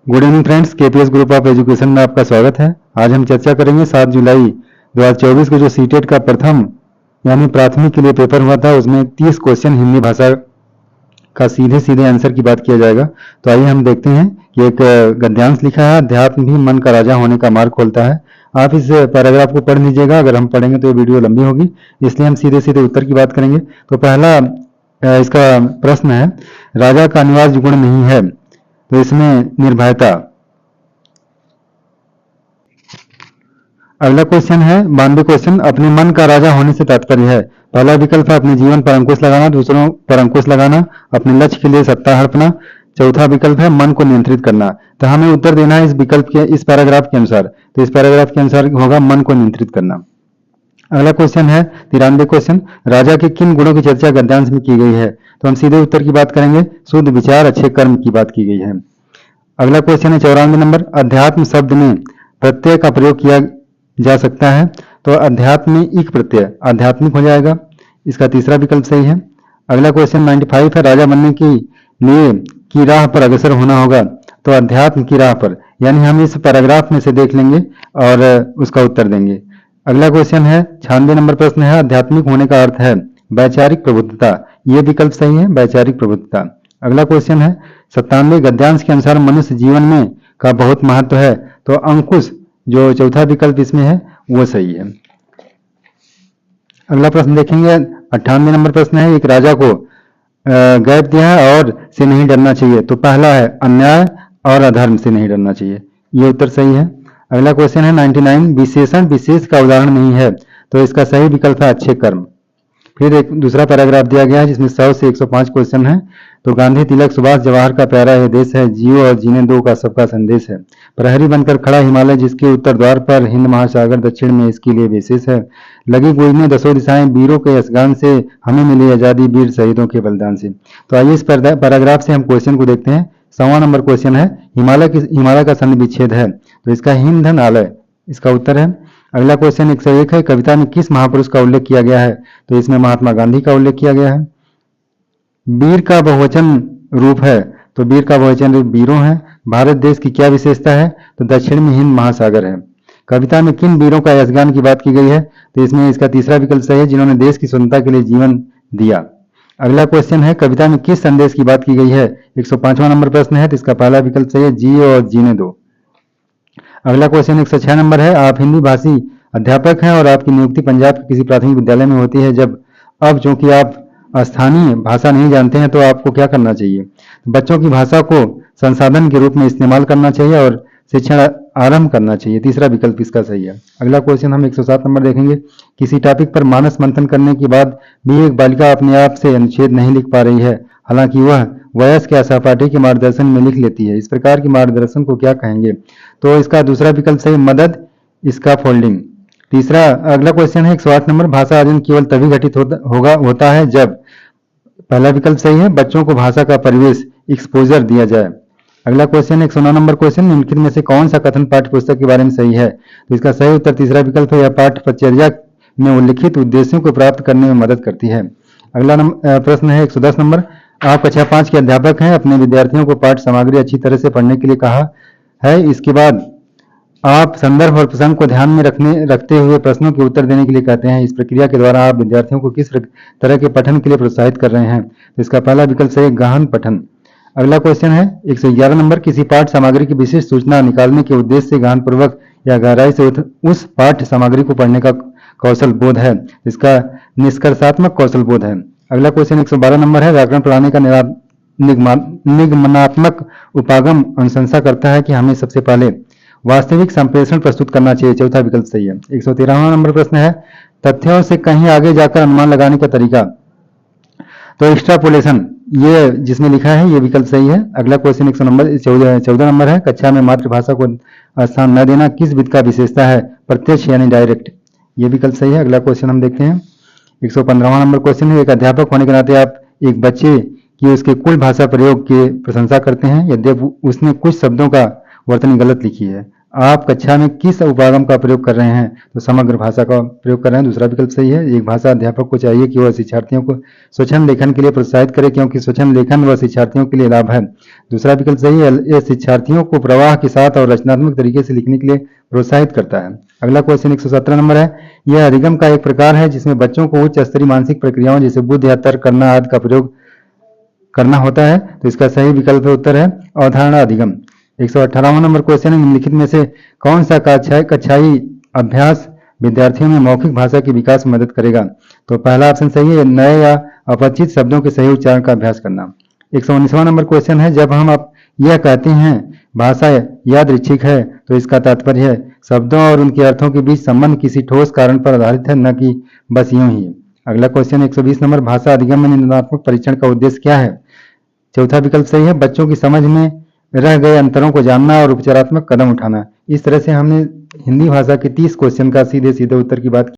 Good evening friends, KPS group of education में आपका स्वागत है। आज हम चर्चा करेंगे 7 जुलाई 2024 को जो सीटेट का प्रथम यानी प्राथमिक के लिए पेपर हुआ था, उसमें 30 क्वेश्चन हिंदी भाषा का सीधे सीधे आंसर की बात किया जाएगा। तो आइए हम देखते हैं कि एक गद्यांश लिखा है, अध्यात्म भी मन का राजा होने का मार्ग खोलता है। आप इस पैराग्राफ को पढ़ लीजिएगा। अगर हम पढ़ेंगे तो ये वीडियो लंबी होगी, इसलिए हम सीधे सीधे उत्तर की बात करेंगे। तो पहला इसका प्रश्न है, राजा का अनिवार्य गुण नहीं है, तो इसमें निर्भयता। अगला क्वेश्चन है 92 क्वेश्चन, अपने मन का राजा होने से तात्पर्य है। पहला विकल्प है अपने जीवन पर अंकुश लगाना, दूसरों पर अंकुश लगाना, अपने लक्ष्य के लिए सत्ता हड़पना। चौथा विकल्प है मन को नियंत्रित करना। तो हमें उत्तर देना है इस विकल्प के, इस पैराग्राफ के अनुसार। तो इस पैराग्राफ के अनुसार होगा मन को नियंत्रित करना। अगला क्वेश्चन है 93 क्वेश्चन, राजा के किन गुणों की चर्चा गद्यांश में की गई है। तो हम सीधे उत्तर की बात करेंगे, शुद्ध विचार अच्छे कर्म की बात की गई है। अगला क्वेश्चन है 94 नंबर, अध्यात्म शब्द में प्रत्यय का प्रयोग किया जा सकता है। तो अध्यात्म में इक प्रत्यय आध्यात्मिक हो जाएगा, इसका तीसरा विकल्प सही है। अगला क्वेश्चन 95 है, राजा बनने की लिए की राह पर अग्रसर होना होगा। तो अध्यात्म की राह पर, यानी हम इस पैराग्राफ में से देख लेंगे और उसका उत्तर देंगे। अगला क्वेश्चन है 96 नंबर प्रश्न है, आध्यात्मिक होने का अर्थ है वैचारिक प्रबुद्धता। ये विकल्प सही है, वैचारिक प्रबुद्धता। अगला क्वेश्चन है 97, गद्यांश के अनुसार मनुष्य जीवन में का बहुत महत्व है। तो अंकुश जो चौथा विकल्प इसमें है वो सही है। अगला प्रश्न देखेंगे 98 नंबर प्रश्न है, एक राजा को गैप दिया है और से नहीं डरना चाहिए। तो पहला है अन्याय और अधर्म से नहीं डरना चाहिए, ये उत्तर सही है। अगला क्वेश्चन है 99, विशेषण विशेष का उदाहरण नहीं है। तो इसका सही विकल्प है अच्छे कर्म। फिर एक दूसरा पैराग्राफ दिया गया है जिसमें 100 से 105 क्वेश्चन है। तो गांधी, तिलक, सुभाष, जवाहर का प्यारा यह देश है, जियो और जीने दो का सबका संदेश है। प्रहरी बनकर खड़ा हिमालय, जिसके उत्तर द्वार पर हिंद महासागर, दक्षिण में इसके लिए विशेष है। लगी गूंजने दसों दिशाएं, वीरों के यशगान से हमें मिली आजादी, वीर शहीदों के बलिदान से। तो आइए इस पैराग्राफ से हम क्वेश्चन को देखते हैं। 100वां नंबर क्वेश्चन है, हिमालय का संधि विच्छेद है। तो इसका हिमधनालय इसका उत्तर है। अगला क्वेश्चन 101 है, कविता में किस महापुरुष का उल्लेख किया गया है। तो इसमें महात्मा गांधी का उल्लेख किया गया है। वीर का बहुवचन रूप है, तो वीर का बहुवचन रूप वीरों है। भारत देश की क्या विशेषता है। तो दक्षिण में हिंद महासागर है। कविता में किन वीरों का यशगान की बात की गई है। तो इसमें इसका तीसरा विकल्प सही है, जिन्होंने देश की स्वतंत्रता के लिए जीवन दिया। अगला क्वेश्चन है, कविता में किस संदेश की बात की गई है। 105वां नंबर प्रश्न है, तो इसका पहला विकल्प सही है, जियो और जीने दो। अगला क्वेश्चन 106 नंबर है, आप हिंदी भाषी अध्यापक हैं और आपकी नियुक्ति पंजाब के किसी प्राथमिक विद्यालय में होती है। अब चूंकि आप स्थानीय भाषा नहीं जानते हैं तो आपको क्या करना चाहिए। बच्चों की भाषा को संसाधन के रूप में इस्तेमाल करना चाहिए और शिक्षण आरंभ करना चाहिए। तीसरा विकल्प इसका सही है। अगला क्वेश्चन हम 107 नंबर देखेंगे, किसी टॉपिक पर मानस मंथन करने के बाद भी एक बालिका अपने आप से अनुच्छेद नहीं लिख पा रही है, हालांकि वह वयस्क या सहपाठी के मार्गदर्शन में लिख लेती है। इस प्रकार के मार्गदर्शन को क्या कहेंगे। तो इसका दूसरा विकल्प सही, मदद, इसका फोल्डिंग। तीसरा अगला क्वेश्चन है 108 नंबर, भाषा अर्जन केवल तभी घटित होता है जब, पहला विकल्प सही है, बच्चों को भाषा का परिवेश एक्सपोजर दिया जाए। अगला क्वेश्चन 109 नंबर क्वेश्चन, निम्नलिखित में से कौन सा कथन पाठ्य पुस्तक के बारे में सही है। तो इसका सही उत्तर तीसरा विकल्प है, यह पाठ्य प्रचर्या में उल्लिखित उद्देश्यों को प्राप्त करने में मदद करती है। अगला प्रश्न है 110 नंबर, आप कक्षा 5 के अध्यापक हैं, अपने विद्यार्थियों को पाठ्य सामग्री अच्छी तरह से पढ़ने के लिए कहा है। इसके बाद आप संदर्भ और प्रसंग को ध्यान में रखते हुए प्रश्नों के उत्तर देने के लिए कहते हैं। इस प्रक्रिया के द्वारा आप विद्यार्थियों को किस तरह के पठन के लिए प्रोत्साहित कर रहे हैं। तो इसका पहला विकल्प सही, गहन पठन। अगला क्वेश्चन है 111 नंबर, किसी पाठ्य सामग्री की विशिष्ट सूचना निकालने के उद्देश्य से गहन पूर्वक या गहराई से उस पाठ्य सामग्री को पढ़ने का कौशल बोध है। इसका निष्कर्षात्मक कौशल बोध है। अगला क्वेश्चन 112 नंबर है, व्याकरण पढ़ाने का निगमनात्मक उपागम अनुशंसा करता है कि हमें सबसे पहले वास्तविक संप्रेषण प्रस्तुत करना चाहिए। चौथा विकल्प सही है। 113वां नंबर प्रश्न है, तथ्यों से कहीं आगे जाकर अनुमान लगाने का तरीका। तो एक्सट्रापोलेशन, ये जिसमें लिखा है ये विकल्प सही है। अगला क्वेश्चन 14 नंबर है, कक्षा में मातृभाषा को स्थान न देना किस विध का विशेषता है। प्रत्यक्ष यानी डायरेक्ट, ये विकल्प सही है। अगला क्वेश्चन हम देखते हैं 115वां नंबर क्वेश्चन है, एक अध्यापक होने के नाते आप एक बच्चे की उसके कुल भाषा प्रयोग की प्रशंसा करते हैं यद्यपि उसने कुछ शब्दों का वर्तनी गलत लिखी है। आप कक्षा में किस उपागम का प्रयोग कर रहे हैं। तो समग्र भाषा का प्रयोग कर रहे हैं, दूसरा विकल्प सही है। एक भाषा अध्यापक को चाहिए कि वह शिक्षार्थियों को स्वच्छंद लेखन के लिए प्रोत्साहित करे, क्योंकि स्वच्छंद लेखन वह शिक्षार्थियों के लिए लाभ है। दूसरा विकल्प सही है। ये शिक्षार्थियों को प्रवाह के साथ और रचनात्मक तरीके से लिखने के लिए प्रोत्साहित करता है। अगला क्वेश्चन 117 नंबर है। यह अधिगम का एक प्रकार है जिसमें बच्चों को उच्च स्तरीय मानसिक प्रक्रियाओं जैसे बुद्ध या तर्क करना आदि का प्रयोग करना होता है। तो इसका सही विकल्प उत्तर है अवधारणा अधिगम। 118वां नंबर क्वेश्चन है, निम्नलिखित में से कौन सा कक्षाई अभ्यास विद्यार्थियों में मौखिक भाषा के विकास में मदद करेगा? तो पहला ऑप्शन सही है, नए या अपरिचित शब्दों के सही उच्चारण का अभ्यास करना। 119वां नंबर क्वेश्चन है, जब हम आप यह कहते हैं भाषा यादृच्छिक है तो इसका तात्पर्य है शब्दों और उनके अर्थों के बीच संबंध किसी ठोस कारण पर आधारित है, न कि बस यूं ही। अगला क्वेश्चन 120 नंबर, भाषा अधिगम में निबंधात्मक परीक्षण का उद्देश्य क्या है? चौथा विकल्प सही है, बच्चों की समझ में रह गए अंतरों को जानना और उपचारात्मक कदम उठाना। इस तरह से हमने हिंदी भाषा के 30 क्वेश्चन का सीधे सीधे उत्तर की बात की।